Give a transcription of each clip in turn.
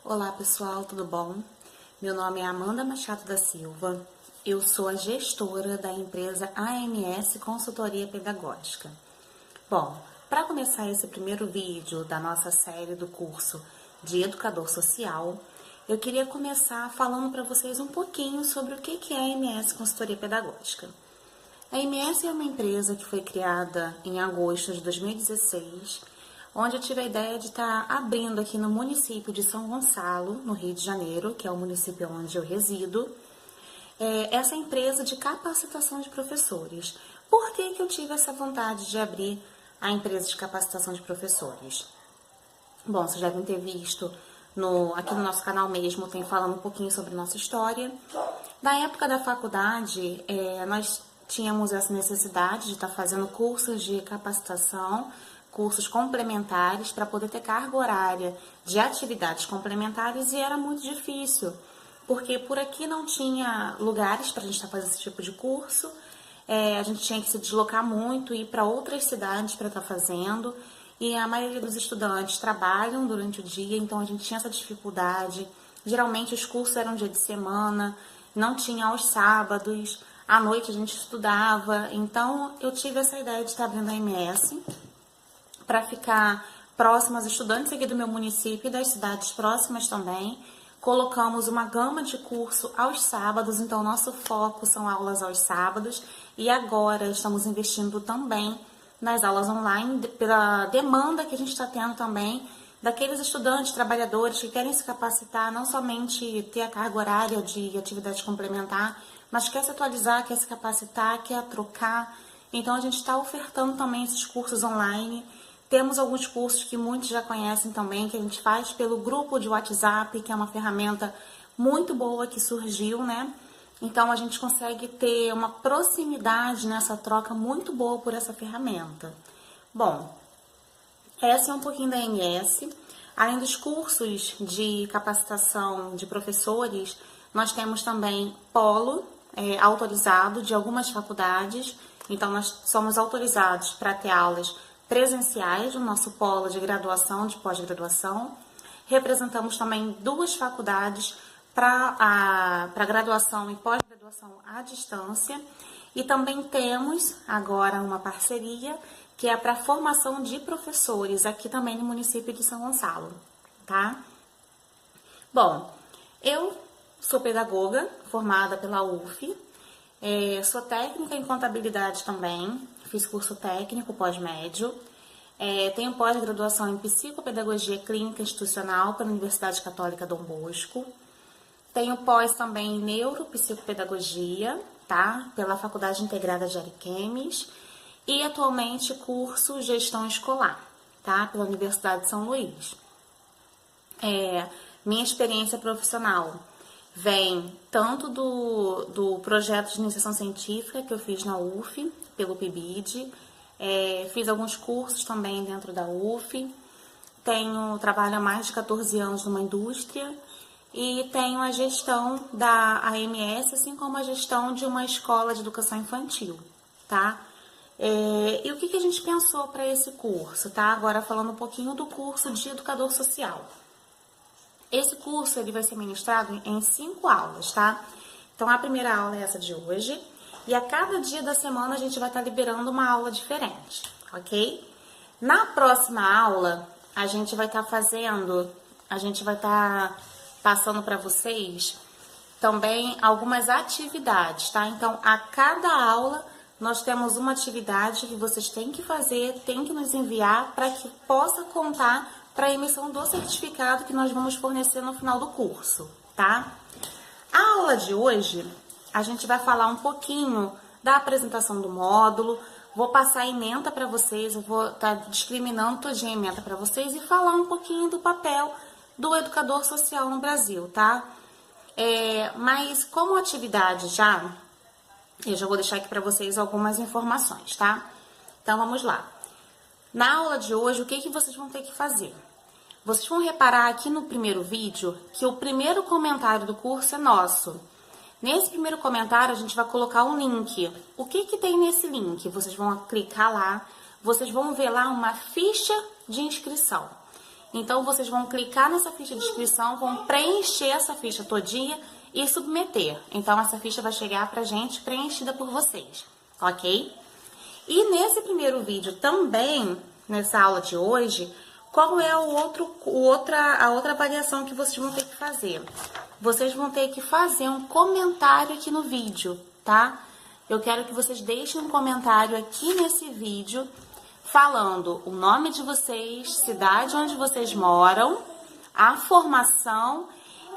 Olá pessoal, tudo bom? Meu nome é Amanda Machado da Silva, eu sou a gestora da empresa AMS Consultoria Pedagógica. Bom, para começar esse primeiro vídeo da nossa série do curso de Educador Social, eu queria começar falando para vocês um pouquinho sobre o que é a AMS Consultoria Pedagógica. A AMS é uma empresa que foi criada em agosto de 2016, onde eu tive a ideia de estar abrindo aqui no município de São Gonçalo, no Rio de Janeiro, que é o município onde eu resido, essa empresa de capacitação de professores. Por que eu tive essa vontade de abrir a empresa de capacitação de professores? Bom, vocês devem ter visto aqui no nosso canal mesmo, tem falando um pouquinho sobre nossa história. Na época da faculdade, nós tínhamos essa necessidade de estar fazendo cursos de capacitação, cursos complementares para poder ter carga horária de atividades complementares e era muito difícil, porque por aqui não tinha lugares para a gente estar fazendo esse tipo de curso, a gente tinha que se deslocar muito, ir para outras cidades para estar fazendo e a maioria dos estudantes trabalham durante o dia, então a gente tinha essa dificuldade. Geralmente os cursos eram dia de semana, não tinha aos sábados, à noite a gente estudava, então eu tive essa ideia de estar abrindo a MS para ficar próximo aos estudantes aqui do meu município e das cidades próximas também. Colocamos uma gama de curso aos sábados, então nosso foco são aulas aos sábados e agora estamos investindo também nas aulas online pela demanda que a gente está tendo também daqueles estudantes, trabalhadores que querem se capacitar, não somente ter a carga horária de atividade complementar, mas quer se atualizar, quer se capacitar, quer trocar. Então a gente está ofertando também esses cursos online. Temos alguns cursos que muitos já conhecem também, que a gente faz pelo grupo de WhatsApp, que é uma ferramenta muito boa que surgiu, né? Então, a gente consegue ter uma proximidade nessa troca muito boa por essa ferramenta. Bom, essa é um pouquinho da AMS. Além dos cursos de capacitação de professores, nós temos também polo autorizado de algumas faculdades. Então, nós somos autorizados para ter aulas presenciais no nosso polo de graduação, de pós-graduação. Representamos também 2 faculdades para graduação e pós-graduação à distância. E também temos agora uma parceria que é para formação de professores aqui também no município de São Gonçalo, tá? Bom, eu sou pedagoga formada pela UF, sou técnica em contabilidade também, fiz curso técnico pós-médio, tenho pós-graduação em psicopedagogia clínica institucional pela Universidade Católica Dom Bosco, tenho pós também em neuropsicopedagogia, tá? Pela Faculdade Integrada de Ariquemes e atualmente curso gestão escolar, tá? Pela Universidade de São Luís. Minha experiência profissional vem tanto do projeto de iniciação científica que eu fiz na UF, pelo PIBID, fiz alguns cursos também dentro da UF, trabalho há mais de 14 anos numa indústria e tenho a gestão da AMS, assim como a gestão de uma escola de educação infantil, tá? E o que a gente pensou para esse curso, tá? Agora falando um pouquinho do curso de Educador Social. Esse curso ele vai ser ministrado em 5 aulas, tá? Então, a primeira aula é essa de hoje. E a cada dia da semana a gente vai estar liberando uma aula diferente, ok? Na próxima aula, a gente vai estar passando para vocês também algumas atividades, tá? Então, a cada aula, nós temos uma atividade que vocês têm que fazer, têm que nos enviar para que possa contar para a emissão do certificado que nós vamos fornecer no final do curso, tá? A aula de hoje, a gente vai falar um pouquinho da apresentação do módulo, vou passar a ementa para vocês, eu vou estar discriminando todinha a ementa para vocês e falar um pouquinho do papel do educador social no Brasil, tá? Mas como atividade eu já vou deixar aqui para vocês algumas informações, tá? Então, vamos lá. Na aula de hoje, o que vocês vão ter que fazer? Vocês vão reparar aqui no primeiro vídeo que o primeiro comentário do curso é nosso. Nesse primeiro comentário, a gente vai colocar um link. O que tem nesse link? Vocês vão clicar lá, vocês vão ver lá uma ficha de inscrição. Então, vocês vão clicar nessa ficha de inscrição, vão preencher essa ficha todinha e submeter. Então, essa ficha vai chegar pra gente preenchida por vocês, ok? E nesse primeiro vídeo também, nessa aula de hoje, qual é a outra avaliação que vocês vão ter que fazer? Vocês vão ter que fazer um comentário aqui no vídeo, tá? Eu quero que vocês deixem um comentário aqui nesse vídeo falando o nome de vocês, cidade onde vocês moram, a formação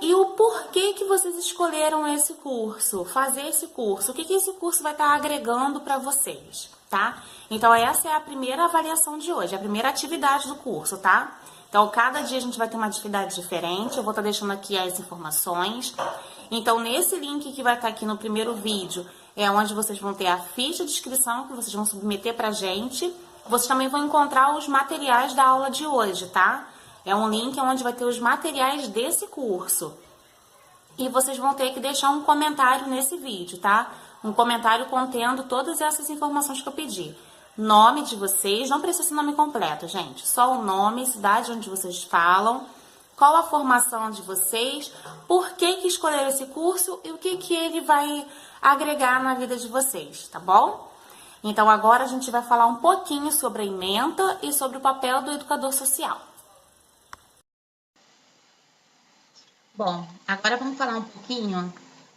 e o porquê que vocês escolheram esse curso, fazer esse curso, o que esse curso vai estar agregando para vocês, tá? Então, essa é a primeira avaliação de hoje, a primeira atividade do curso, tá? Então, cada dia a gente vai ter uma atividade diferente, eu vou estar deixando aqui as informações. Então, nesse link que vai estar aqui no primeiro vídeo, é onde vocês vão ter a ficha de inscrição que vocês vão submeter pra gente. Vocês também vão encontrar os materiais da aula de hoje, tá? É um link onde vai ter os materiais desse curso. E vocês vão ter que deixar um comentário nesse vídeo, tá? Um comentário contendo todas essas informações que eu pedi. Nome de vocês, não precisa ser nome completo, gente. Só o nome, cidade onde vocês falam, qual a formação de vocês, por que escolheram esse curso e o que ele vai agregar na vida de vocês, tá bom? Então, agora a gente vai falar um pouquinho sobre a ementa e sobre o papel do educador social. Bom, agora vamos falar um pouquinho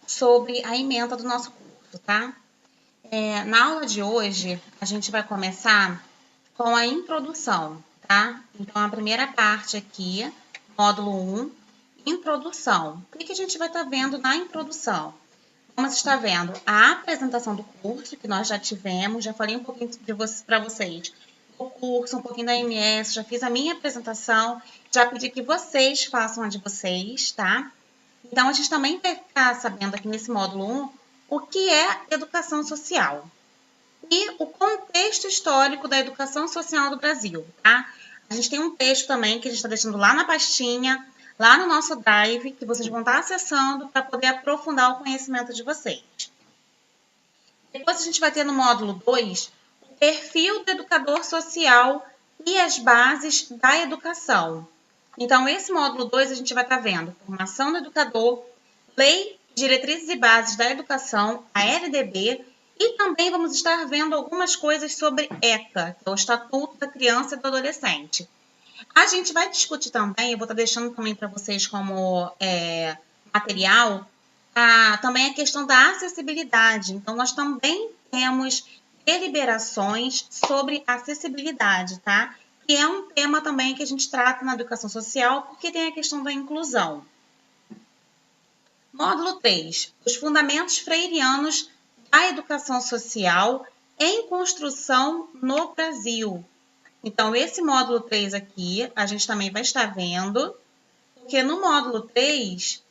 sobre a ementa do nosso curso, tá? Na aula de hoje, a gente vai começar com a introdução, tá? Então, a primeira parte aqui, módulo 1, introdução. O que a gente vai estar vendo na introdução? Vamos estar vendo a apresentação do curso, que nós já tivemos, já falei um pouquinho para vocês do curso, um pouquinho da AMS, já fiz a minha apresentação, já pedi que vocês façam a de vocês, tá? Então, a gente também vai ficar sabendo aqui nesse módulo 1 o que é educação social e o contexto histórico da educação social do Brasil, tá? A gente tem um texto também que a gente está deixando lá na pastinha, lá no nosso Drive, que vocês vão estar acessando para poder aprofundar o conhecimento de vocês. Depois a gente vai ter no módulo 2 o perfil do educador social e as bases da educação. Então, esse módulo 2 a gente vai estar vendo formação do educador, lei, diretrizes e bases da educação, a LDB, e também vamos estar vendo algumas coisas sobre ECA, que é o Estatuto da Criança e do Adolescente. A gente vai discutir também, eu vou estar deixando também para vocês como material, também a questão da acessibilidade. Então, nós também temos deliberações sobre acessibilidade, tá? Que é um tema também que a gente trata na educação social, porque tem a questão da inclusão. Módulo 3, os fundamentos freirianos da educação social em construção no Brasil. Então, esse módulo 3 aqui, a gente também vai estar vendo, porque no módulo 3,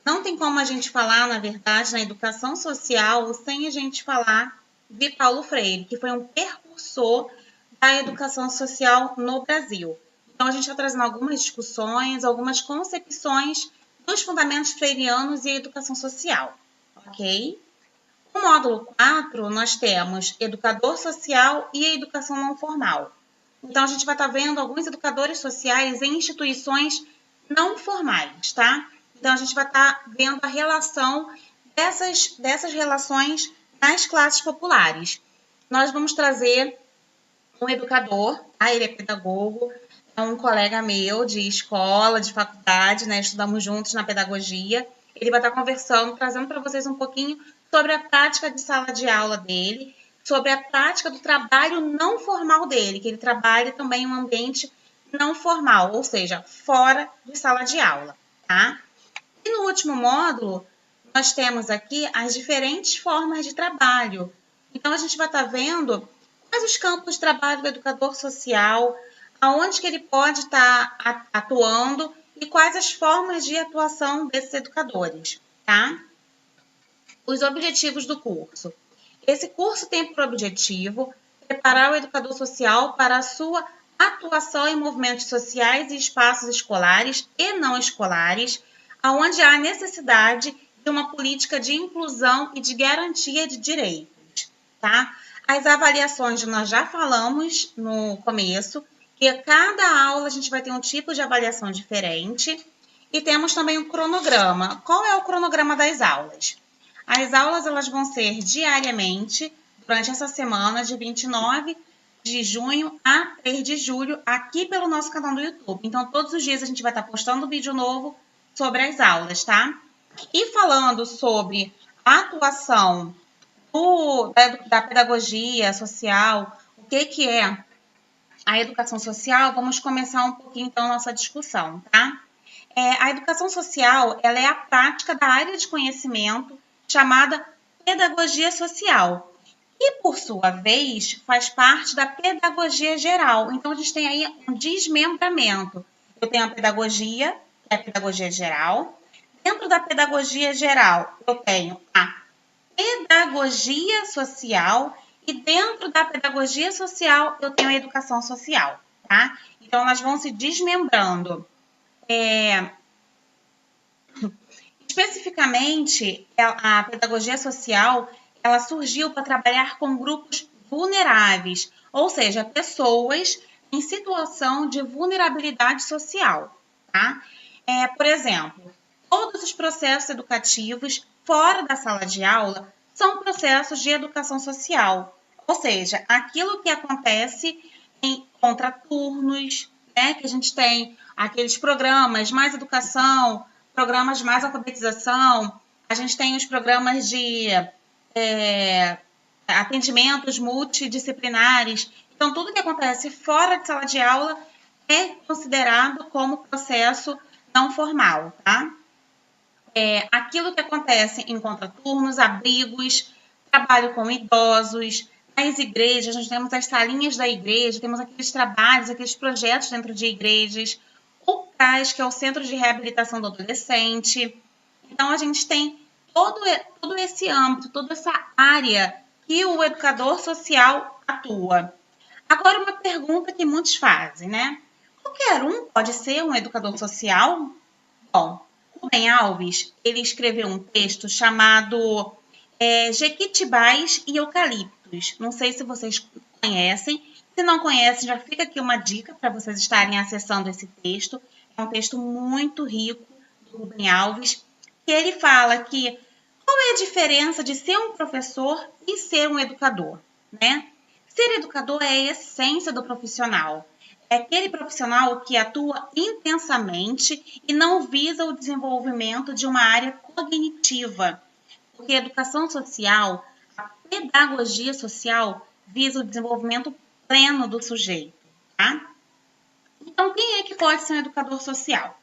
não tem como a gente falar, na verdade, na educação social, sem a gente falar de Paulo Freire, que foi um precursor da educação social no Brasil. Então, a gente está trazendo algumas discussões, algumas concepções dos fundamentos freirianos e educação social, ok? No módulo 4, nós temos educador social e educação não formal. Então, a gente vai estar vendo alguns educadores sociais em instituições não formais, tá? Então, a gente vai estar vendo a relação dessas relações nas classes populares. Nós vamos trazer um educador, tá? Ele é pedagogo, é um colega meu de escola, de faculdade, né? Estudamos juntos na pedagogia. Ele vai estar conversando, trazendo para vocês um pouquinho sobre a prática de sala de aula dele, sobre a prática do trabalho não formal dele, que ele trabalha também em um ambiente não formal, ou seja, fora de sala de aula, tá? E no último módulo, nós temos aqui as diferentes formas de trabalho. Então, a gente vai estar vendo quais os campos de trabalho do educador social, aonde que ele pode estar atuando e quais as formas de atuação desses educadores, tá? Os objetivos do curso. Esse curso tem por objetivo preparar o educador social para a sua atuação em movimentos sociais e espaços escolares e não escolares, onde há necessidade de uma política de inclusão e de garantia de direitos, tá? As avaliações nós já falamos no começo, E cada aula a gente vai ter um tipo de avaliação diferente. E temos também um cronograma. Qual é o cronograma das aulas? As aulas elas vão ser diariamente, durante essa semana, de 29 de junho a 3 de julho, aqui pelo nosso canal do YouTube. Então, todos os dias a gente vai estar postando vídeo novo sobre as aulas, tá? E falando sobre a atuação da pedagogia social, o que é a educação social, vamos começar um pouquinho, então, a nossa discussão, tá? A educação social, ela é a prática da área de conhecimento chamada pedagogia social. E, por sua vez, faz parte da pedagogia geral. Então, a gente tem aí um desmembramento. Eu tenho a pedagogia, que é a pedagogia geral. Dentro da pedagogia geral, eu tenho a pedagogia social. E dentro da pedagogia social, eu tenho a educação social, tá? Então, elas vão se desmembrando. Especificamente, a pedagogia social, ela surgiu para trabalhar com grupos vulneráveis, ou seja, pessoas em situação de vulnerabilidade social, tá? Por exemplo, todos os processos educativos fora da sala de aula são processos de educação social, ou seja, aquilo que acontece em contraturnos, né, que a gente tem aqueles programas mais educação, programas mais alfabetização, a gente tem os programas de atendimentos multidisciplinares. Então, tudo que acontece fora de sala de aula é considerado como processo não formal, tá? Aquilo que acontece em contraturnos, abrigos, trabalho com idosos, nas igrejas, nós temos as salinhas da igreja, temos aqueles trabalhos, aqueles projetos dentro de igrejas, o CRAS, que é o Centro de Reabilitação do Adolescente. Então, a gente tem todo esse âmbito, toda essa área que o educador social atua. Agora, uma pergunta que muitos fazem, né? Qualquer um pode ser um educador social? Bom, Rubem Alves, ele escreveu um texto chamado Jequitibás e Eucaliptos. Não sei se vocês conhecem. Se não conhecem, já fica aqui uma dica para vocês estarem acessando esse texto. É um texto muito rico do Rubem Alves, que ele fala que qual é a diferença de ser um professor e ser um educador, né? Ser educador é a essência do profissional. É aquele profissional que atua intensamente e não visa o desenvolvimento de uma área cognitiva. Porque a educação social, a pedagogia social, visa o desenvolvimento pleno do sujeito, tá? Então, quem é que pode ser um educador social?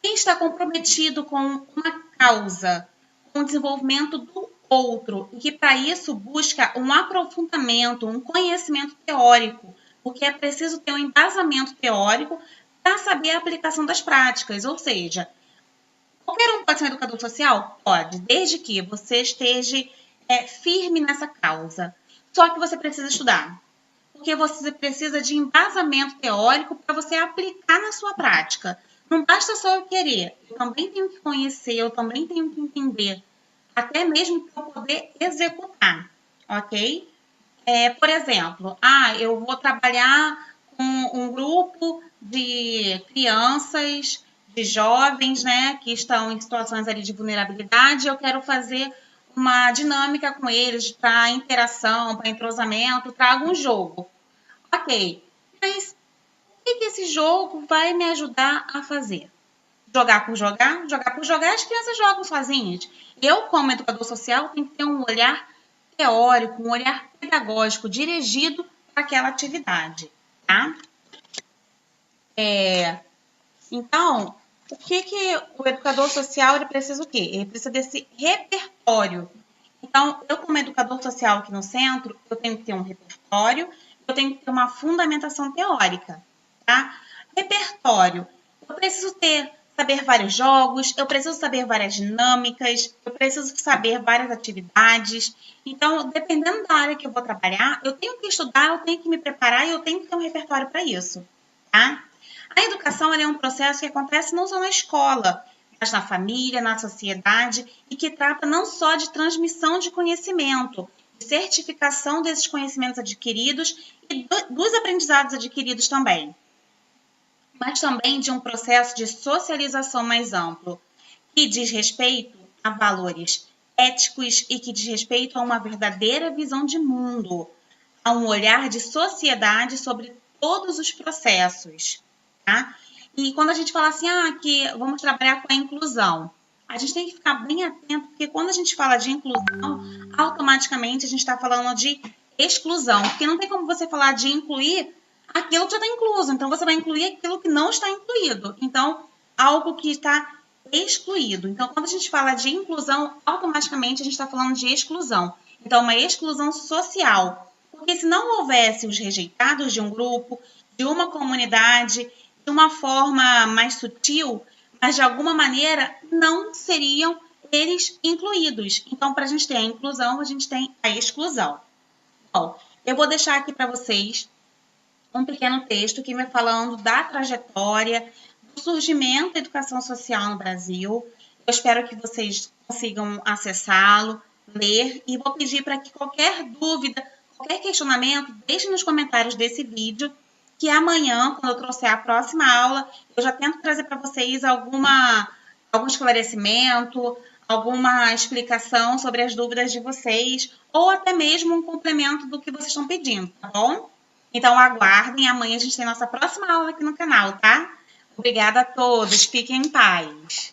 Quem está comprometido com uma causa, com o desenvolvimento do outro, e que para isso busca um aprofundamento, um conhecimento teórico, porque é preciso ter um embasamento teórico para saber a aplicação das práticas, ou seja, qualquer um pode ser um educador social? Pode, desde que você esteja firme nessa causa. Só que você precisa estudar, porque você precisa de embasamento teórico para você aplicar na sua prática. Não basta só eu querer, eu também tenho que conhecer, eu também tenho que entender, até mesmo para poder executar, ok? Por exemplo, eu vou trabalhar com um grupo de crianças, de jovens, né, que estão em situações ali de vulnerabilidade, eu quero fazer uma dinâmica com eles para interação, para entrosamento, trago um jogo. Ok, mas o que esse jogo vai me ajudar a fazer? Jogar por jogar? Jogar por jogar, as crianças jogam sozinhas. Eu, como educador social, tenho que ter um olhar teórico, um olhar pedagógico dirigido para aquela atividade, tá? Então, o que o educador social ele precisa o quê? Ele precisa desse repertório. Então, eu como educador social aqui no centro, eu tenho que ter um repertório, eu tenho que ter uma fundamentação teórica, tá? Repertório. Eu preciso saber vários jogos, eu preciso saber várias dinâmicas, eu preciso saber várias atividades. Então, dependendo da área que eu vou trabalhar, eu tenho que estudar, eu tenho que me preparar e eu tenho que ter um repertório para isso, tá? A educação é um processo que acontece não só na escola, mas na família, na sociedade, e que trata não só de transmissão de conhecimento, de certificação desses conhecimentos adquiridos e dos aprendizados adquiridos também, mas também de um processo de socialização mais amplo, que diz respeito a valores éticos e que diz respeito a uma verdadeira visão de mundo, a um olhar de sociedade sobre todos os processos, tá? E quando a gente fala assim, que vamos trabalhar com a inclusão, a gente tem que ficar bem atento, porque quando a gente fala de inclusão, automaticamente a gente está falando de exclusão, porque não tem como você falar de incluir aquilo que já está incluso, então você vai incluir aquilo que não está incluído, então algo que está excluído. Então, quando a gente fala de inclusão, automaticamente a gente está falando de exclusão. Então, uma exclusão social, porque se não houvesse os rejeitados de um grupo, de uma comunidade, de uma forma mais sutil, mas de alguma maneira não seriam eles incluídos. Então, para a gente ter a inclusão, a gente tem a exclusão. Bom, eu vou deixar aqui para vocês um pequeno texto que vai falando da trajetória, do surgimento da educação social no Brasil. Eu espero que vocês consigam acessá-lo, ler, e vou pedir para que qualquer dúvida, qualquer questionamento, deixe nos comentários desse vídeo, que amanhã, quando eu trouxer a próxima aula, eu já tento trazer para vocês algum esclarecimento, alguma explicação sobre as dúvidas de vocês, ou até mesmo um complemento do que vocês estão pedindo, tá bom? Então, aguardem, amanhã a gente tem nossa próxima aula aqui no canal, tá? Obrigada a todos, fiquem em paz.